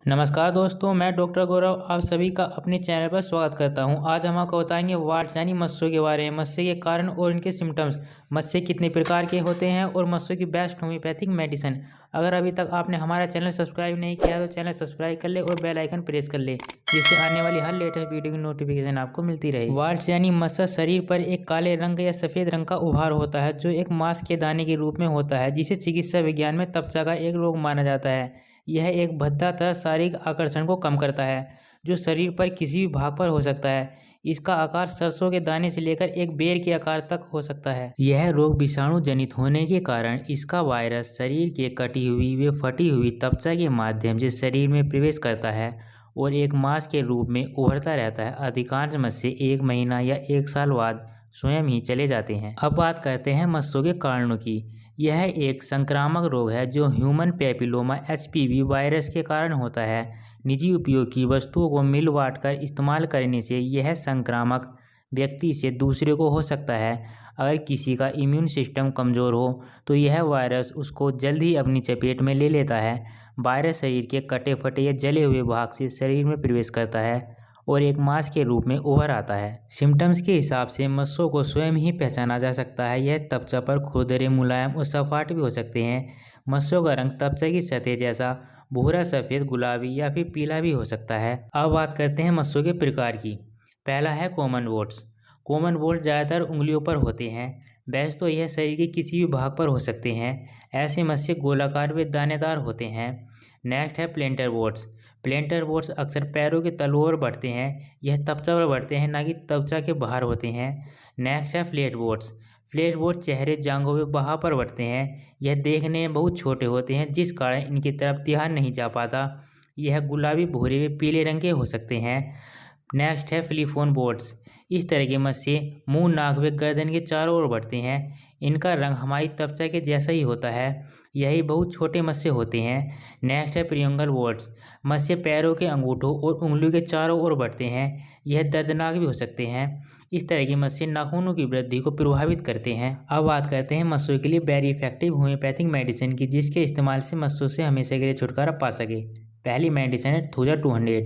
नमस्कार दोस्तों, मैं डॉक्टर गौरव आप सभी का अपने चैनल पर स्वागत करता हूं। आज हम आपको बताएंगे वार्ड्स यानी मस्सों के बारे में, मस्से के कारण और इनके सिम्टम्स, मस्से कितने प्रकार के होते हैं और मस्सों की बेस्ट होम्योपैथिक मेडिसिन। अगर अभी तक आपने हमारा चैनल सब्सक्राइब नहीं किया तो चैनल सब्सक्राइब कर ले और बेल आइकन प्रेस कर ले, जिससे आने वाली हर लेटेस्ट वीडियो की नोटिफिकेशन आपको मिलती रहे। वार्ड्स यानी मस्सा शरीर पर एक काले रंग या सफ़ेद रंग का उभार होता है जो एक मांस के दाने के रूप में होता है, जिसे चिकित्सा विज्ञान में तपचा का एक रोग माना जाता है। यह एक भद्दा तथा शारीरिक आकर्षण को कम करता है जो शरीर पर किसी भी भाग पर हो सकता है। इसका आकार सरसों के दाने से लेकर एक बेर के आकार तक हो सकता है। यह रोग विषाणु जनित होने के कारण इसका वायरस शरीर के कटी हुई व फटी हुई त्वचा के माध्यम से शरीर में प्रवेश करता है और एक मांस के रूप में उभरता रहता है। अधिकांश मस्से 1 महीना या 1 साल बाद स्वयं ही चले जाते हैं। अब बात करते हैं मस्सों के कारणों की। यह एक संक्रामक रोग है जो ह्यूमन पैपिलोमा HPV वायरस के कारण होता है। निजी उपयोग की वस्तुओं को मिल बांट कर इस्तेमाल करने से यह संक्रामक व्यक्ति से दूसरे को हो सकता है। अगर किसी का इम्यून सिस्टम कमज़ोर हो तो यह वायरस उसको जल्द ही अपनी चपेट में ले लेता है। वायरस शरीर के कटे फटे या जले हुए भाग से शरीर में प्रवेश करता है और एक मांस के रूप में उभर आता है। सिम्टम्स के हिसाब से मस्सों को स्वयं ही पहचाना जा सकता है। यह त्वचा पर खुरदरे, मुलायम और सपाट भी हो सकते हैं। मस्सों का रंग त्वचा की सतह जैसा भूरा, सफ़ेद, गुलाबी या फिर पीला भी हो सकता है। अब बात करते हैं मस्सों के प्रकार की। पहला है कॉमन वोट्स। कॉमन वोट्स ज़्यादातर उंगलियों पर होते हैं। वैसे तो यह शरीर के किसी भी भाग पर हो सकते हैं। ऐसे मस्से गोलाकार व दानेदार होते हैं। नेक्स्ट है प्लेंटर वोट्स। प्लेंटर वोट्स अक्सर पैरों के तलुओं पर बढ़ते हैं। यह त्वचा पर बढ़ते हैं, ना कि त्वचा के बाहर होते हैं। नेक्स्ट है फ्लैट वोट्स। फ्लैट वोट्स चेहरे, जांघों व बाह पर बढ़ते हैं। यह देखने में बहुत छोटे होते हैं, जिस कारण इनकी तरफ ध्यान नहीं जा पाता। यह गुलाबी, भूरे व पीले रंग के हो सकते हैं। नेक्स्ट है फिलीफोन बोट्स। इस तरह के मस्से मुंह, नाक व गर्दन के चारों ओर बढ़ते हैं। इनका रंग हमारी त्वचा के जैसा ही होता है। यही बहुत छोटे मस्से होते हैं। नेक्स्ट है प्रियंगल बोट्स। मस्से पैरों के अंगूठों और उंगलियों के चारों ओर बढ़ते हैं। यह दर्दनाक भी हो सकते हैं। इस तरह के मस्से नाखूनों की वृद्धि को प्रभावित करते हैं। अब बात करते हैं मस्सों के लिए वेरी इफेक्टिव होम्योपैथिक मेडिसिन की, जिसके इस्तेमाल से मस्सों से हमेशा के लिए छुटकारा पा सके। पहली मेडिसिन है thuja 200।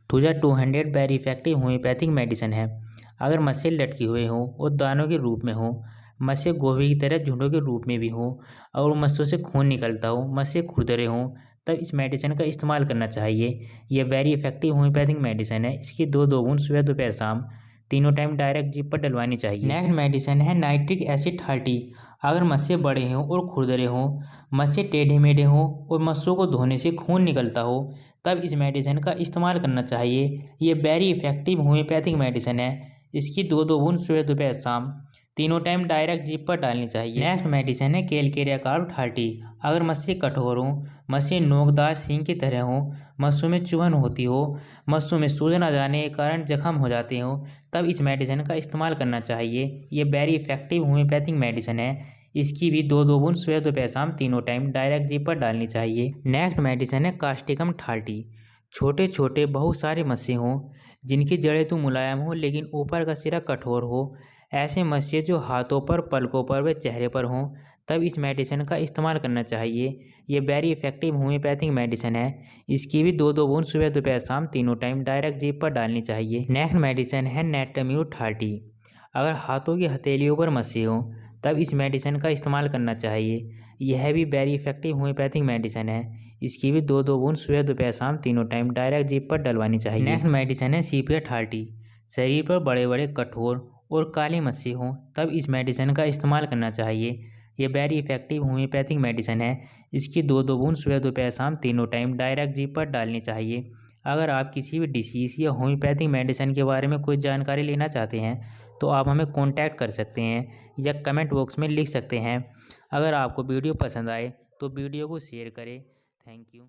Thuja 200 very effective homeopathic medicine है। अगर मस्से लटके हुए हों और दानों के रूप में हों, मस्से गोभी की तरह झुंडों के रूप में भी हों और मस्सों से खून निकलता हो, मस्से खुरदरे हों, तब इस मेडिसिन का इस्तेमाल करना चाहिए। यह वेरी इफेक्टिव होम्योपैथिक मेडिसिन है। इसकी 2-2 बूंद सुबह, दोपहर, शाम तीनों टाइम डायरेक्ट जीभ पर डलवानी चाहिए। नेक्स्ट मेडिसिन है नाइट्रिक एसिड 30। अगर मस्से बड़े हों और खुरदरे हों, मस्से टेढ़े मेढ़े हों और मस्सों को धोने से खून निकलता हो, तब इस मेडिसिन का इस्तेमाल करना चाहिए। ये वेरी इफेक्टिव होम्योपैथिक मेडिसिन है। इसकी 2-2 बूंद सुबह, दोपहर, शाम तीनों टाइम डायरेक्ट जीभ पर डालनी चाहिए। नेक्स्ट मेडिसिन है कैलकेरिया कार्ब 30। अगर मस्से कठोर हों, मस्से नोकदार सींग की तरह हों, मस्सों में चुभन होती हो, मस्सों में सूजन आ जाने के कारण जख्म हो जाते हो, तब इस मेडिसिन का इस्तेमाल करना चाहिए। ये वेरी इफेक्टिव होम्योपैथिक मेडिसिन है। इसकी भी 2-2 बूंद सुबह, दोपहर, शाम तीनों टाइम डायरेक्ट जीभ पर डालनी चाहिए। नेक्स्ट मेडिसिन है कास्टिकम 30। छोटे छोटे बहुत सारे मस्से हों जिनकी जड़ें तो मुलायम हो लेकिन ऊपर का सिरा कठोर हो, ऐसे मस्से जो हाथों पर, पलकों पर व चेहरे पर हों, तब इस मेडिसिन का इस्तेमाल करना चाहिए। ये वेरी इफेक्टिव होम्योपैथिक मेडिसिन है। इसकी भी 2-2 बूंद सुबह, दोपहर, शाम तीनों टाइम डायरेक्ट जीभ पर डालनी चाहिए। नेक्स्ट मेडिसिन है नेटम्यू 30। अगर हाथों की हथेलियों पर मस्से हों, तब इस मेडिसिन का इस्तेमाल करना चाहिए। यह भी वेरी इफेक्टिव होम्योपैथिक मेडिसिन है। इसकी भी 2-2 बूंद सुबह, दोपहर, शाम तीनों टाइम डायरेक्ट जीभ पर डलवानी चाहिए। नेक्स्ट मेडिसिन है सीपिया 30। शरीर पर बड़े बड़े कठोर और काले मस्से हों, तब इस मेडिसिन का इस्तेमाल करना चाहिए। ये वेरी इफेक्टिव होम्योपैथिक मेडिसिन है। इसकी 2-2 बूंद सुबह, दोपहर, शाम तीनों टाइम डायरेक्ट जीभ पर डालनी चाहिए। अगर आप किसी भी डिसीज़ या होम्योपैथिक मेडिसिन के बारे में कोई जानकारी लेना चाहते हैं तो आप हमें कॉन्टैक्ट कर सकते हैं या कमेंट बॉक्स में लिख सकते हैं। अगर आपको वीडियो पसंद आए तो वीडियो को शेयर करें। Thank you.